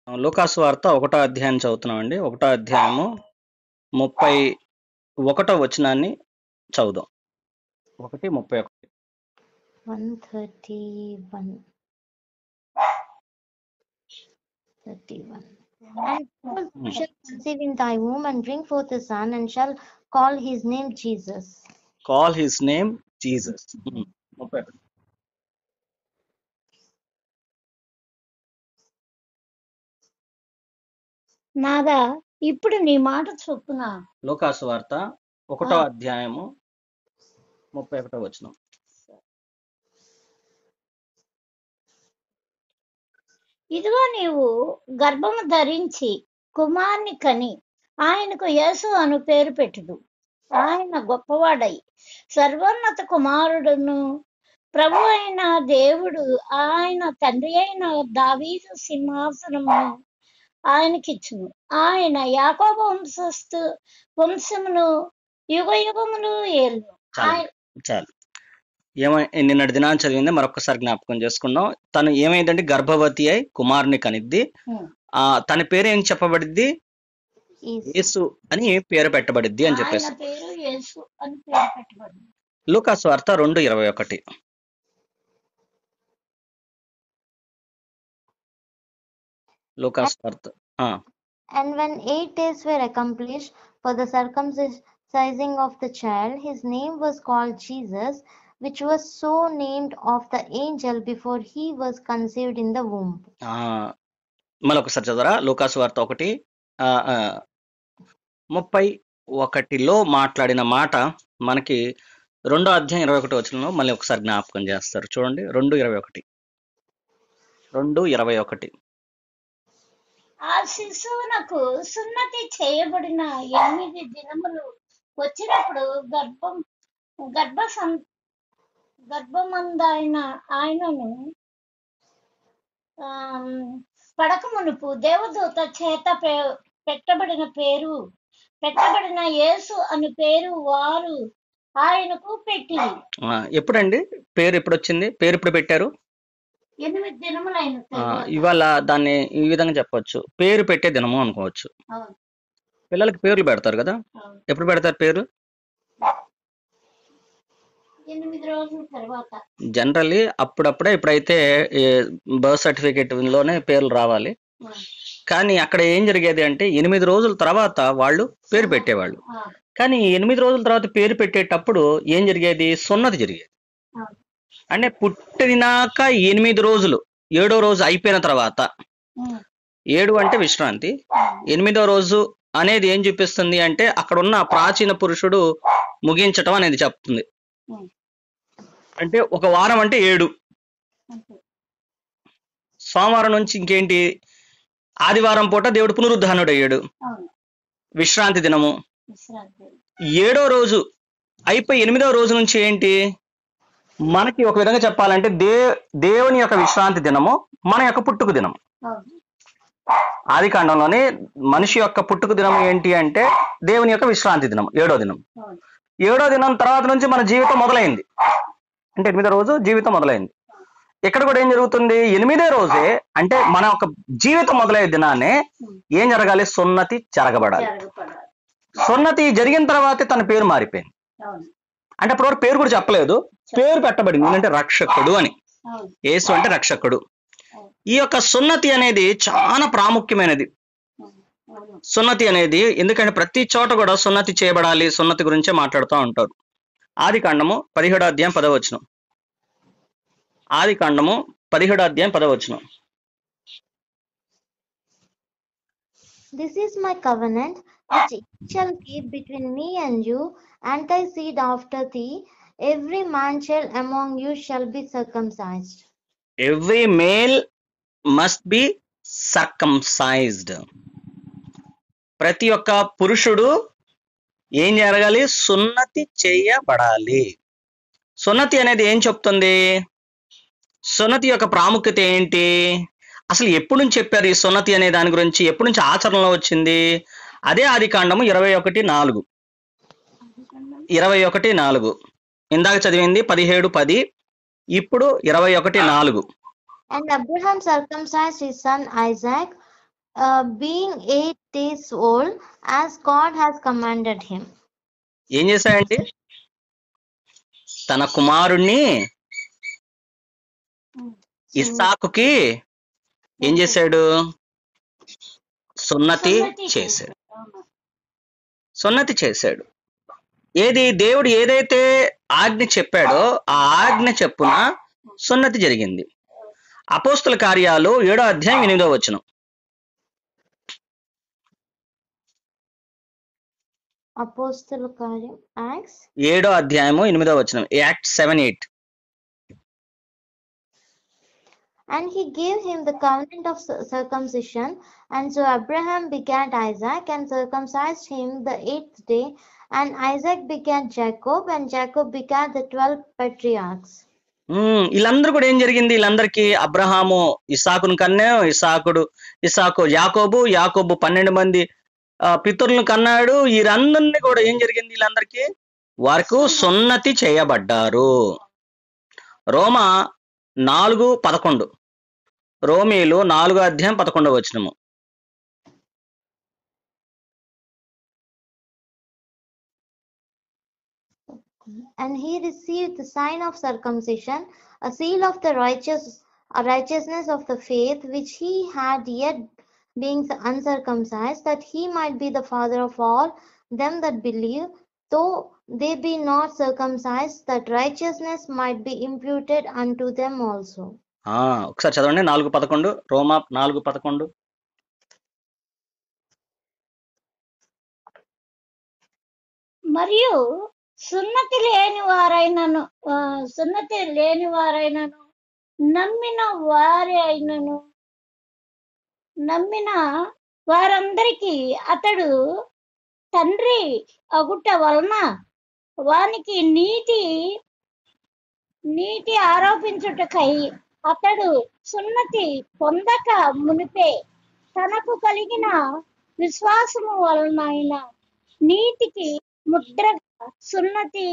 లూకాసు వార్త 1వ అధ్యాయం చదువుతున్నామండి. 1వ అధ్యాయము 31వ వచనాన్ని చదువుదాం. 1:31. 131. And thou shalt conceive in thy womb and bring forth a son, and shall call his name Jesus. Call his name Jesus. 31. నాదా ఇప్పుడు నీ మాట చొప్పున లూకాసు వార్త 1వ అధ్యాయము 31వ వచనం. ఇదిగో నీవు గర్భము ధరించి కుమారుని కని ఆయనకు యేసు అను పేరు పెట్టుదు. ఆయన గొప్పవాడై సర్వోన్నత కుమారుడును ప్రభు అయిన దేవుడు ఆయన తండ్రి అయిన దావీదు సింహాసనమును ఆయనకిచ్చును. ఆయన యాకోబు వంశమును యుగ యుగములు ఏలును. చాలు. నిన్నటి దినాన్ని చదివింది మరొకసారి జ్ఞాపకం చేసుకున్నాం. తను ఏమైందంటే గర్భవతి అయి కుమారుని కనిద్ది. తన పేరు ఏం చెప్పబడిద్ది? యేసు అని పేరు పెట్టబడిద్ది అని చెప్పేసి. లూకాసు వార్త 2:21. లూకాసు వార్త. And when 8 days were accomplished for the circumcising of the child, his name was called Jesus, which was so named of the angel before he was conceived in the womb. మరొకసారి చదవరా. లూకాసు వార్త 1:31లో మాట్లాడిన మాట మనకి 2వ అధ్యాయం 21వ వచనంలో మళ్ళీ ఒకసారి జ్ఞాపకం చేస్తారు. చూడండి. 2:21. ఆ శిశువునకు సున్నతి చేయబడిన 8 దినములు వచ్చినప్పుడు గర్భమందైన ఆయనను పడకమునుపు దేవదూత చేత పెట్టబడిన యేసు అను పేరు వారు ఆయనకు పెట్టి. ఎప్పుడండి పేరు ఎప్పుడు వచ్చింది? పేరు ఎప్పుడు పెట్టారు? 8 దినములైన. ఇవాళ దాన్ని ఈ విధంగా చెప్పొచ్చు, పేరు పెట్టే దినము అనుకోవచ్చు. పిల్లలకి పేర్లు పెడతారు కదా. ఎప్పుడు పెడతారు పేరు? 8 రోజుల తర్వాత. జనరల్లీ అప్పుడప్పుడే ఇప్పుడైతే బర్త్ సర్టిఫికేట్ లోనే పేర్లు రావాలి. కానీ అక్కడ ఏం జరిగేది అంటే 8 రోజుల తర్వాత వాళ్ళు పేరు పెట్టేవాళ్ళు. కానీ 8 రోజుల తర్వాత పేరు పెట్టేటప్పుడు ఏం జరిగేది? సున్నతి జరిగేది. అంటే పుట్టినాక 8 రోజులు, 7వ రోజు అయిపోయిన తర్వాత, 7 అంటే విశ్రాంతి, 8వ రోజు అనేది ఏం చూపిస్తుంది అంటే అక్కడ ఉన్న ప్రాచీన పురుషుడు ముగించటం అనేది చెప్తుంది. అంటే ఒక వారం అంటే 7, సోమవారం నుంచి ఇంకేంటి? ఆదివారం పూట దేవుడు పునరుద్ధానుడు అయ్యాడు, విశ్రాంతి దినము. 7వ రోజు అయిపోయి 8వ రోజు నుంచి ఏంటి? మనకి ఒక విధంగా చెప్పాలంటే దేవుని యొక్క విశ్రాంతి దినము, మన యొక్క పుట్టుక దినం. ఆది కాండంలోనే మనిషి యొక్క పుట్టుక దినం ఏంటి అంటే దేవుని యొక్క విశ్రాంతి దినం, 7వ దినం. 7వ దినం తర్వాత నుంచి మన జీవితం మొదలైంది. అంటే 8వ రోజు జీవితం మొదలైంది. ఇక్కడ కూడా ఏం జరుగుతుంది? 8వ రోజే అంటే మన యొక్క జీవితం మొదలయ్యే దినాన్ని ఏం జరగాలి? సున్నతి జరగబడాలి. సున్నతి జరిగిన తర్వాతే తన పేరు మారిపోయింది. అంటే అప్పటివరకు పేరు కూడా చెప్పలేదు, పేరు పెట్టబడింది. ఏంటంటే రక్షకుడు అని. యేసు అంటే రక్షకుడు. ఈ యొక్క సున్నతి అనేది చాలా ప్రాముఖ్యమైనది. సున్నతి అనేది ఎందుకంటే ప్రతి చోట కూడా సున్నతి చేయబడాలి, సున్నతి గురించే మాట్లాడుతూ ఉంటారు. ఆది కాండము 17వ అధ్యాయం 10వ వచనం. ఆది కాండము 17వ అధ్యాయం 10వ వచనం. This is my covenant which ye shall keep between me and you and thy seed after thee. Every man child among you shall be circumcised. Every male must be circumcised. ప్రతి ఒక్క పురుషుడు ఏం జరగాలి? సున్నతి చేయబడాలి. సున్నతి అనేది ఏం చెప్తుంది? సున్నతి యొక్క ప్రాముఖ్యత ఏంటి? అసలు ఎప్పుడు నుంచి చెప్పారు ఈ సున్నతి అనే దాని గురించి? ఎప్పటి నుంచి ఆచరణలో వచ్చింది? అదే ఆది కాండము 21:4. 21:4 ఇందాక చదివింది 17:10, ఇప్పుడు 21:4. And Abraham circumcised his son Isaac being 8 days old, as God has commanded him. ఏం చేశాడండి? తన కుమారుణ్ణి ఇస్సాకుకి ఏం చేశాడు? సున్నతి చేశాడు. సున్నతి చేశాడు. ఏది దేవుడు ఏదైతే ఆజ్ఞ చెప్పాడో ఆ ఆజ్ఞ చెప్పున సున్నతి జరిగింది. అపోస్తుల కార్యాలు 7వ అధ్యాయం 8వ వచనం. అపోస్తల కార్యం Acts 7వ అధ్యాయము 8వ వచనం. Act 7:8. And he gave him the covenant of circumcision, and so Abraham begat Isaac and circumcised him the 8th day, and Isaac begat Jacob, and Jacob begat the 12 patriarchs. వీళ్ళందరూ కూడా ఏం జరిగింది? వీళ్ళందరికీ అబ్రహాము ఇస్సాకును కన్నా, ఇస్సాకు యాకోబు 12 మంది పితరులను కన్నాడు. వీరందరినీ కూడా ఏం జరిగింది? వీళ్ళందరికీ వారికి సున్నతి చేయబడ్డారు. రోమా 4:11. రోమీలు 4వ అధ్యాయం 11వ వచనము. And he received the sign of circumcision, a seal of the righteousness of the faith which he had yet being uncircumcised, that he might be the father of all them that believe, though they be not circumcised, that righteousness might be imputed unto them also. ఒకసారి చదవండి. 4:11. రోమా 4:11. మరియు సున్నతి లేని వారైనను నమ్మిన వారందరికీ అతడు తండ్రి అగుట వలన వానికి నీతి ఆరోపించుటకై అతడు సున్నతి పొందక మునిపే తనకు కలిగిన విశ్వాసము వలన నీతికి ముద్రగా సున్నతి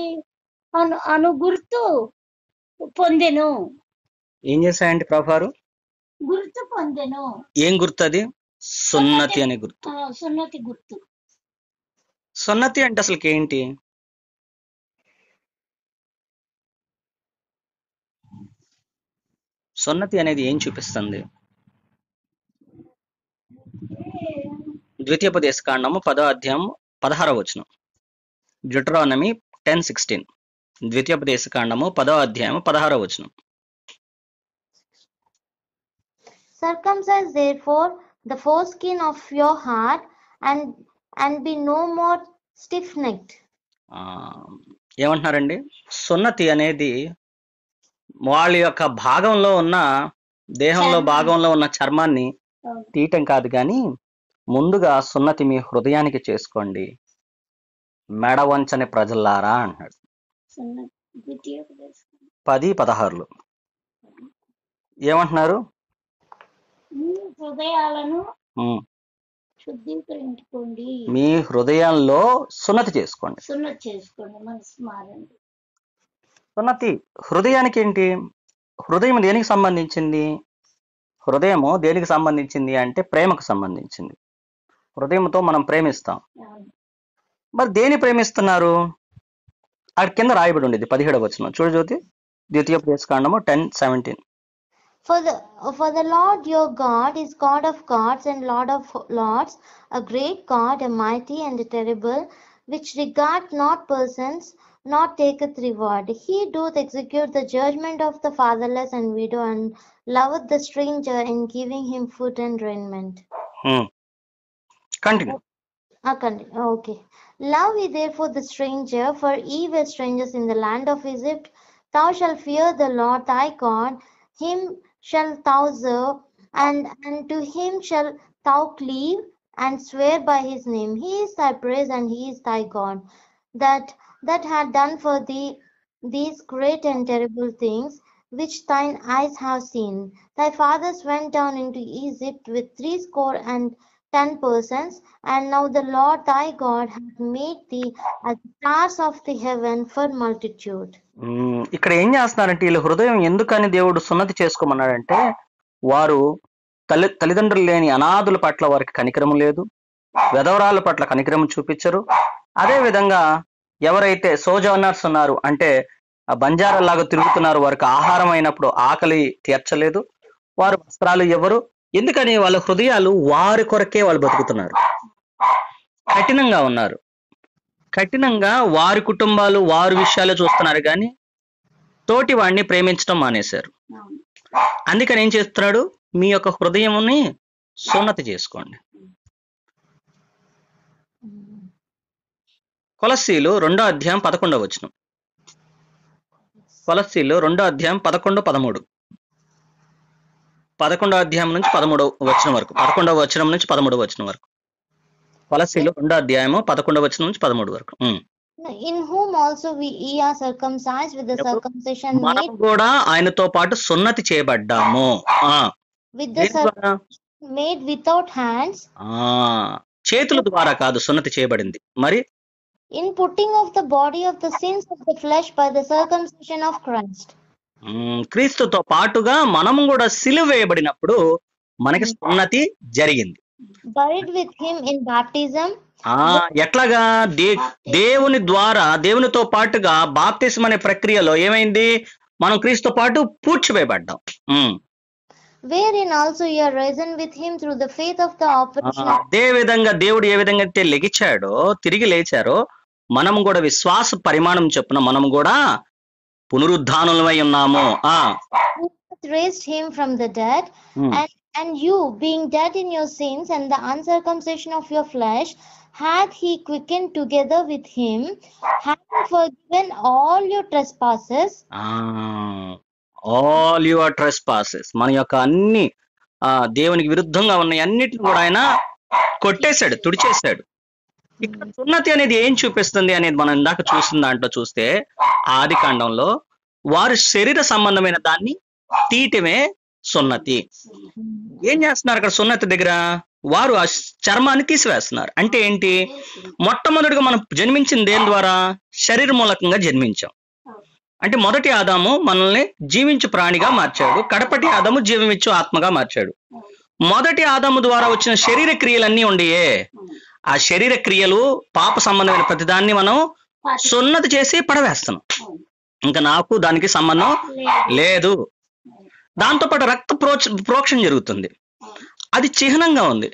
అను గుర్తు పొందెను. ఏం చేశాయండి ప్రభువారు? గుర్తు పొందెను. ఏం గుర్తు అది? సున్నతి అనే గుర్తు. సున్నతి గుర్తు. సున్నతి అంటే అసలు ఏంటి? సున్నతి అనేది ఏం చూపిస్తుంది? ద్వితీయోపదేశకాండము 10వ అధ్యాయం 16వ వచనం. డ్యూటరానమీ 10:16. ద్వితీయోపదేశకాండము 10వ అధ్యాయం 16వ వచనం. Circumcise therefore the foreskin of your heart, and be no more stiff-necked. ఏమంటున్నారండి? సున్నతి అనేది వాళ్ళ యొక్క భాగంలో ఉన్న దేహంలో భాగంలో ఉన్న చర్మాన్ని తీయటం కాదు, కానీ ముందుగా సున్నతి మీ హృదయానికి చేసుకోండి, మెడ వంచని ప్రజల్లారా అంటున్నాడు. 10:16 ఏమంటున్నారు? హృదయాలను శుద్ధీకరించుకోండి, మీ హృదయంలో సున్నతి చేసుకోండి. మనసు మారండి. సున్నతి హృదయానికి ఏంటి? హృదయం దేనికి సంబంధించింది? హృదయము దేనికి సంబంధించింది అంటే ప్రేమకు సంబంధించింది. హృదయంతో మనం ప్రేమిస్తాం. మరి దేని ప్రేమిస్తున్నారు? అక్కడ కింద రాయబడి ఉండేది 17వ వచనం చూడు జ్యోతి. ద్వితీయోపదేశకాండము 10:17. For the Lord your God is God of gods and Lord of lords, a great God, a mighty and a terrible, which regardeth not persons, nor taketh reward. He doth execute the judgment of the fatherless and widow, and loveth the stranger in giving him food and raiment. Continue. Okay. Love ye therefore the stranger, for ye were strangers in the land of Egypt. Thou shalt fear the Lord thy God, him shalt thou serve, and to him shalt thou cleave, and swear by his name. He is thy praise, and he is thy God, that had done for thee these great and terrible things, which thine eyes have seen. Thy fathers went down into Egypt with 70 persons, and now the Lord thy God hath made thee as the stars of the heaven for multitude. ఇక్కడ ఏం చేస్తున్నారంటే వీళ్ళ హృదయం ఎందుకని దేవుడు సున్నతి చేసుకోమన్నాడంటే వారు తల్లిదండ్రులు లేని అనాథుల పట్ల వారికి కనికరం లేదు, విధవరాల పట్ల కనికరం చూపించరు. అదే విధంగా ఎవరైతే సోజోనర్స్ ఉన్నారు అంటే ఆ బంజారాలాగా తిరుగుతున్నారు, వారికి ఆహారం అయినప్పుడు ఆకలి తీర్చలేదు, వారు వస్త్రాలు ఇవ్వరు. ఎందుకని? వాళ్ళ హృదయాలు వారి కొరకే వాళ్ళు బతుకుతున్నారు, కఠినంగా ఉన్నారు, కఠినంగా వారి కుటుంబాలు వారి విషయాలు చూస్తున్నారు, కానీ తోటి వాడిని ప్రేమించడం మానేశారు. అందుకని ఏం చేస్తున్నాడు? మీ యొక్క హృదయముని సున్నతి చేసుకోండి. కొలస్సీలు 2వ అధ్యాయం 11వ వచనం. కొలస్సీలు 2వ అధ్యాయం 11, 13. 11వ అధ్యాయం నుంచి 13వ వచనం వరకు, 11వ వచనం నుంచి 13వ వచనం వరకు. కొలస్సీలు 2వ అధ్యాయము 11వ వచనం నుంచి 13 వరకు. In whom also ye are circumcised with the circumcision మనం made కూడా ఆయనతో పాటు సున్నతి చేయబడ్డాము. with the circumcision made without hands, చేతుల ద్వారా కాదు సున్నతి చేయబడింది, మరి in putting off the body of the sins of the flesh by the circumcision of Christ. క్రీస్తుతో పాటుగా మనం కూడా సిలువ వేయబడినప్పుడు మనకి సున్నతి జరిగింది. Buried with him in baptism. ఎట్లాగా? దేవుని ద్వారా, దేవునితో పాటుగా బాప్తిస్మ అనే ప్రక్రియలో ఏమైంది? మనం క్రీస్తుతో పాటు పూడ్చివేయబడ్డాం. Wherein also you are risen with him through the faith of the operation. అదే విధంగా దేవుడు ఏ విధంగా అయితే లెగిచాడో, తిరిగి లేచారో, మనం కూడా విశ్వాస పరిమాణం చొప్పున మనం కూడా పునరుద్ధానులమై ఉన్నాము. Raised him from the dead, and you, being dead in your sins and the uncircumcision of your flesh, hath he quickened together with him, having forgiven all your trespasses. All your trespasses, మన యొక్క అన్ని దేవునికి విరుద్ధంగా ఉన్న అన్నిటిని కూడా ఆయన కొట్టేశాడు, తుడిచేశాడు. ఇక్కడ సున్నతి అనేది ఏం చూపిస్తుంది అనేది మనం ఇందాక చూసిన దాంట్లో చూస్తే, ఆది కాండంలో వారు శరీర సంబంధమైన దాన్ని తీయటమే సున్నతి. ఏం చేస్తున్నారు అక్కడ సున్నతి దగ్గర? వారు ఆ చర్మాన్ని తీసివేస్తున్నారు. అంటే ఏంటి? మొట్టమొదటిగా మనం జన్మించింది దేని ద్వారా? శరీర మూలకంగా జన్మించాం. అంటే మొదటి ఆదాము మనల్ని జీవించు ప్రాణిగా మార్చాడు, కడపటి ఆదాము జీవించు ఆత్మగా మార్చాడు. మొదటి ఆదాము ద్వారా వచ్చిన శరీర క్రియలన్నీ ఉండయే, ఆ శరీర క్రియలు పాప సంబంధమైన ప్రతిదాన్ని మనం సున్నతి చేసి పడవేస్తున్నాం. ఇంకా నాకు దానికి సంబంధం లేదు. దాంతోపాటు రక్త ప్రోక్షణ జరుగుతుంది, అది చిహ్నంగా ఉంది.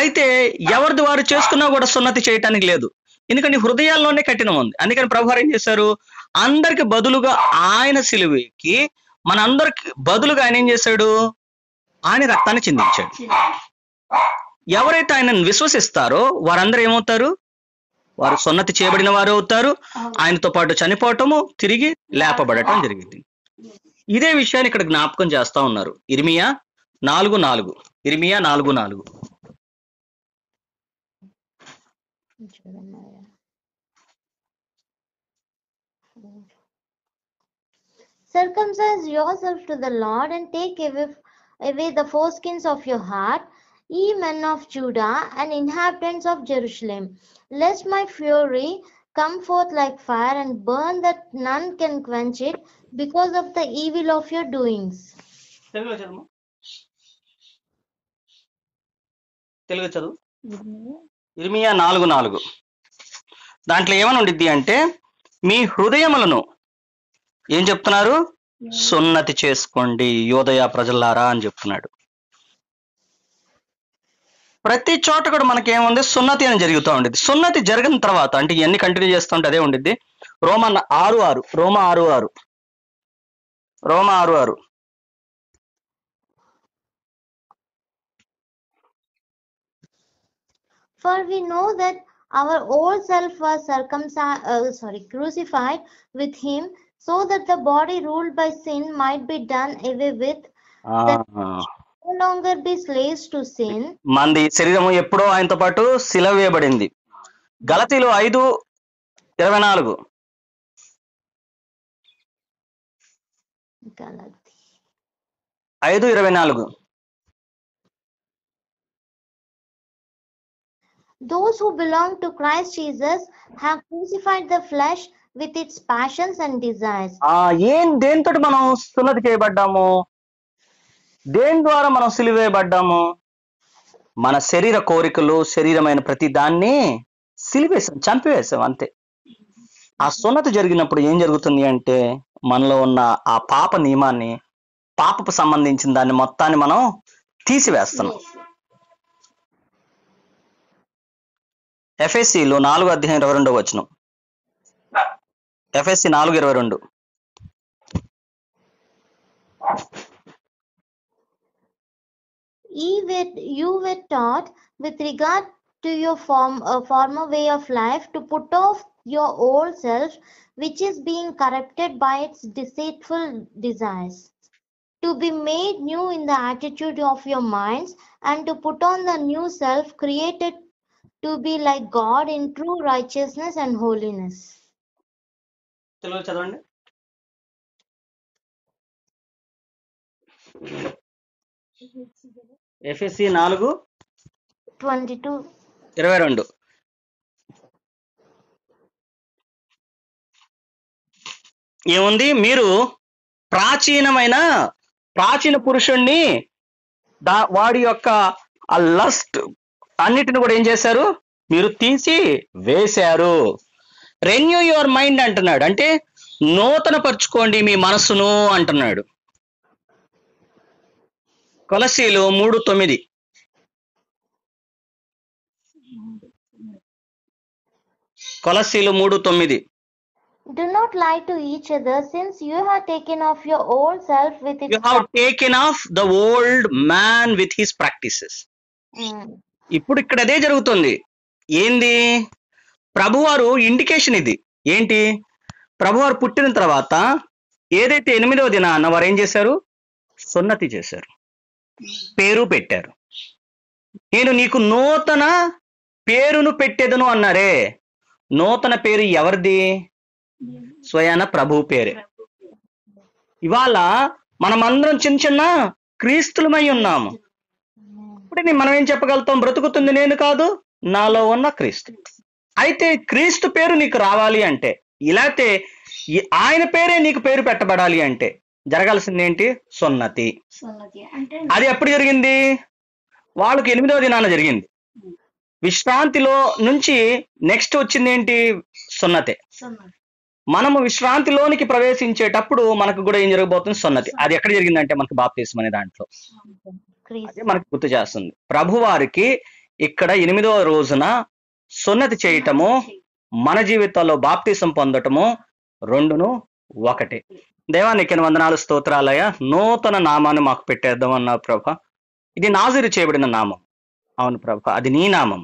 అయితే ఎవరిది వారు చేసుకున్నా కూడా సున్నతి చేయటానికి లేదు, ఎందుకంటే హృదయాల్లోనే కఠినం ఉంది. అందుకని ప్రభువారు ఏం చేశారు? అందరికి బదులుగా ఆయన సిలువకి, మన అందరికి బదులుగా ఆయన ఏం చేశాడు? ఆయన రక్తాన్ని చిందించాడు. ఎవరైతే ఆయనను విశ్వసిస్తారో వారందరూ ఏమవుతారు? వారు సున్నతి చేయబడిన వారు అవుతారు. ఆయనతో పాటు చనిపోవటము, తిరిగి లేపబడటం జరిగింది. ఇదే విషయాన్ని ఇక్కడ జ్ఞాపకం చేస్తా ఉన్నారు. ఇర్మియా 4:4. ఇర్మియా 4:4. Circumcise yourself to the Lord and take away the foreskins of your heart, ye men of Judah and inhabitants of Jerusalem, lest my fury come forth like fire and burn that none can quench it because of the evil of your doings. Telugu చదువు. ఇర్మియా 4:4. దాంట్లో ఏమని ఉండిద్ది అంటే, మీ హృదయములను ఏం చెప్తున్నారు? సున్నతి చేసుకోండి యోదయ ప్రజలారా అని చెప్తున్నాడు. ప్రతి చోట కూడా మనకేముంది? సున్నతి అని జరుగుతూ ఉండేది. సున్నతి జరిగిన తర్వాత అంటే ఇవన్నీ కంటిన్యూ చేస్తూ ఉంటే అదే ఉండిద్ది. రోమా 6:6. For we know that our old self was crucified with him, so that the body ruled by sin might be done away with, that no longer be slaves to sin. మంది శరీరము ఎప్పుడో ఆయనతో పాటు సిలువ వేయబడింది. గలతీలు 5:24. 5:24. Those who belong to Christ Jesus have crucified the flesh with its passions and desires. దేంతో మనం సున్నతి చేయబడ్డాము? దేని ద్వారా మనం సిలువేయబడ్డాము? మన శరీర కోరికలు, శరీరమైన ప్రతి దాన్ని సిలివేసాం, చంపివేసాం అంతే. ఆ సున్నతి జరిగినప్పుడు ఏం జరుగుతుంది అంటే మనలో ఉన్న ఆ పాప నియమాన్ని, పాపపు సంబంధించిన దాన్ని మొత్తాన్ని మనం తీసివేస్తున్నాం. ఎఫెసీలు 4:22 ఎఫెసీ 4:22. You were taught with regard to your former way of life to put off your old self, which is being corrupted by its deceitful desires, to be made new in the attitude of your minds, and to put on the new self, created to be like God in true righteousness and holiness. Telugu చదవండి. ఎఫెసీ 4:22. ఏముంది? మీరు ప్రాచీన పురుషుణ్ణి వాడి యొక్క ఆ lust అన్నిటిని కూడా ఏం చేశారు? మీరు తీసి వేశారు. రెన్యూ యువర్ మైండ్ అంటున్నాడు, అంటే నూతన పరుచుకోండి మీ మనసును అంటున్నాడు. కొలస్సీలు 3:9. కొలస్సీలు 3:9. Do not lie to each other, since you have taken off your old self with its You have taken off the old man with his practices. ఇప్పుడు ఇక్కడ అదే జరుగుతుంది. ఏంది? ప్రభువారు ఇండికేషన్ ఇది. ఏంటి? ప్రభువారు పుట్టిన తర్వాత ఏదైతే 8వ దినాన వారు ఏం చేశారు? సున్నతి చేశారు, పేరు పెట్టారు. నేను నీకు నూతన పేరును పెట్టేదను అన్నారే. నూతన పేరు ఎవరిది? స్వయాన ప్రభు పేరే. ఇవాళ మనమందరం చిన్న చిన్న క్రీస్తులమై ఉన్నాము. ఇప్పుడు మనం ఏం చెప్పగలుగుతాం? బ్రతుకుతుంది నేను కాదు, నాలో ఉన్న క్రీస్తు. అయితే క్రీస్తు పేరు నీకు రావాలి అంటే, ఇలాతే ఆయన పేరే నీకు పేరు పెట్టబడాలి అంటే జరగాల్సింది ఏంటి? సున్నతి. అది ఎప్పుడు జరిగింది? వాళ్ళకి 8వ దినాన జరిగింది. విశ్రాంతిలో నుంచి నెక్స్ట్ వచ్చింది ఏంటి? సున్నతే. మనము విశ్రాంతిలోనికి ప్రవేశించేటప్పుడు మనకు కూడా ఏం జరగబోతుంది? సున్నతి. అది ఎక్కడ జరిగిందంటే మనకు బాప్తిస్మం అనే దాంట్లో. అదే మనకు గుర్తు చేస్తుంది. ప్రభువారికి ఇక్కడ 8వ రోజున సున్నతి చేయటము, మన జీవితాల్లో బాప్తిసం పొందటము రెండును ఒకటే. దేవానికి వందనాలు, స్తోత్రాలయ. నూతన నామాన్ని మాకు పెట్టేద్దాం అన్నావు ప్రభా. ఇది నాజీరు చేయబడిన నామం. అవును ప్రభా, అది నీ నామం.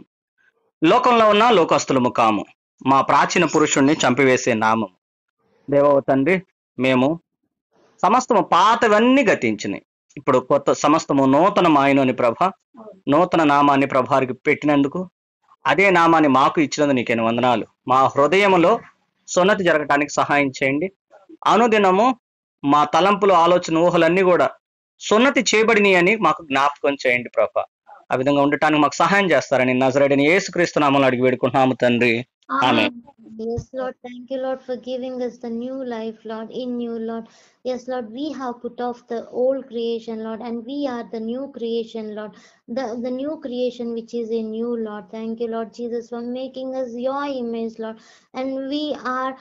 లోకంలో ఉన్న లోకస్తులము కాము, మా ప్రాచీన పురుషుణ్ణి చంపివేసే నామం. దేవ తండ్రి, మేము సమస్తము పాతవన్నీ గతించినాయి, ఇప్పుడు కొత్త సమస్తము నూతనమాయనని ప్రభ. నూతన నామాన్ని ప్రభారికి పెట్టినందుకు, అదే నామాన్ని మాకు ఇచ్చినందుకు నీకేను వందనాలు. మా హృదయములో సున్నతి జరగటానికి సహాయం చేయండి. అనుదినము మా తలంపులు, ఆలోచన, ఊహలన్నీ కూడా సున్నతి చేయబడినాయి అని మాకు జ్ఞాపకం చేయండి ప్రభ. ఆ విధంగా ఉండటానికి మాకు సహాయం చేస్తారని నజరేయుడైన యేసుక్రీస్తు నామములో అడిగి వేడుకుంటున్నాము తండ్రి. ఆమేన్. Yes, Lord. Thank you, Lord, for giving us the new life, Lord, in you, Lord. Yes, Lord, we have put off the old creation, Lord, and we are the new creation, Lord. The new creation which is in you, Lord. Thank you, Lord Jesus, for making us your image, Lord. And we are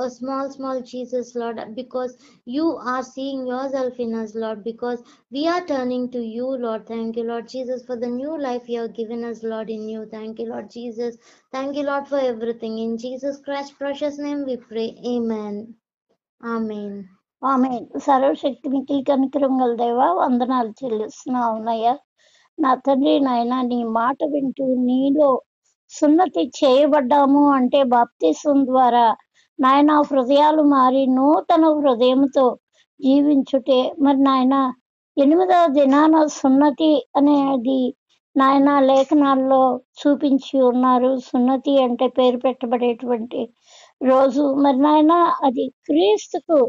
a small Jesus, Lord, because you are seeing yourself in us, Lord, because we are turning to you, Lord. Thank you, Lord Jesus, for the new life you have given us, Lord, in you. Thank you, Lord Jesus. Thank you, Lord, for everything. In Jesus Christ's precious name we pray. Amen. Amen. ఆమేన్. సర్వశక్తి మిక్కిలి కనికరం గల దేవా, వందనాలు చెల్లిస్తున్నావు అన్నయ్య. నా తండ్రి నాయన, నీ మాట వింటూ నీలో సున్నతి చేయబడ్డాము అంటే బాప్తిసం ద్వారా నాయన హృదయాలు మారి నూతన హృదయంతో జీవించుటే. మరి నాయన 8వ దినాన సున్నతి అనేది నాయన లేఖనాల్లో చూపించి ఉన్నారు. సున్నతి అంటే పేరు పెట్టబడేటువంటి రోజు. మరి నాయన అది క్రీస్తుకు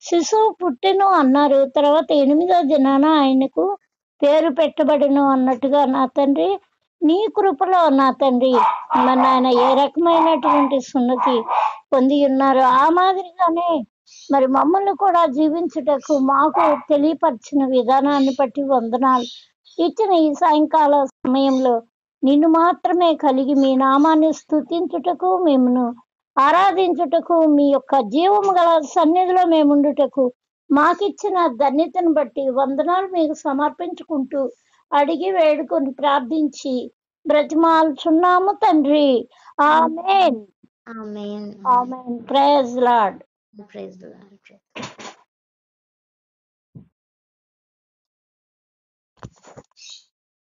శిశువు పుట్టెను అన్నారు. తర్వాత 8వ దినాన ఆయనకు పేరు పెట్టబడిను అన్నట్టుగా నా తండ్రి నీ కృపలో నా తండ్రి మరి నాయన ఏ రకమైనటువంటి సున్నతి పొంది ఉన్నారు, ఆ మాదిరిగానే మరి మమ్మల్ని కూడా జీవించుటకు మాకు తెలియపరిచిన విధానాన్ని బట్టి వందనాలు. ఇచ్చిన ఈ సాయంకాల సమయంలో నిన్ను మాత్రమే కలిగి మీ నామాన్ని స్తుతించుటకు, మిమ్మను ఆరాధించుటకు, మీ యొక్క జీవము గల సన్నిధిలో మేముండుటకు మాకిచ్చిన ధన్యతను బట్టి వందనాలు మీకు సమర్పించుకుంటూ అడిగి వేడుకొని ప్రార్థించి బ్రతిమాలుచున్నాము తండ్రి. ఆమేన్. Amen. ఆమేన్. Praise Lord. Praise the Lord.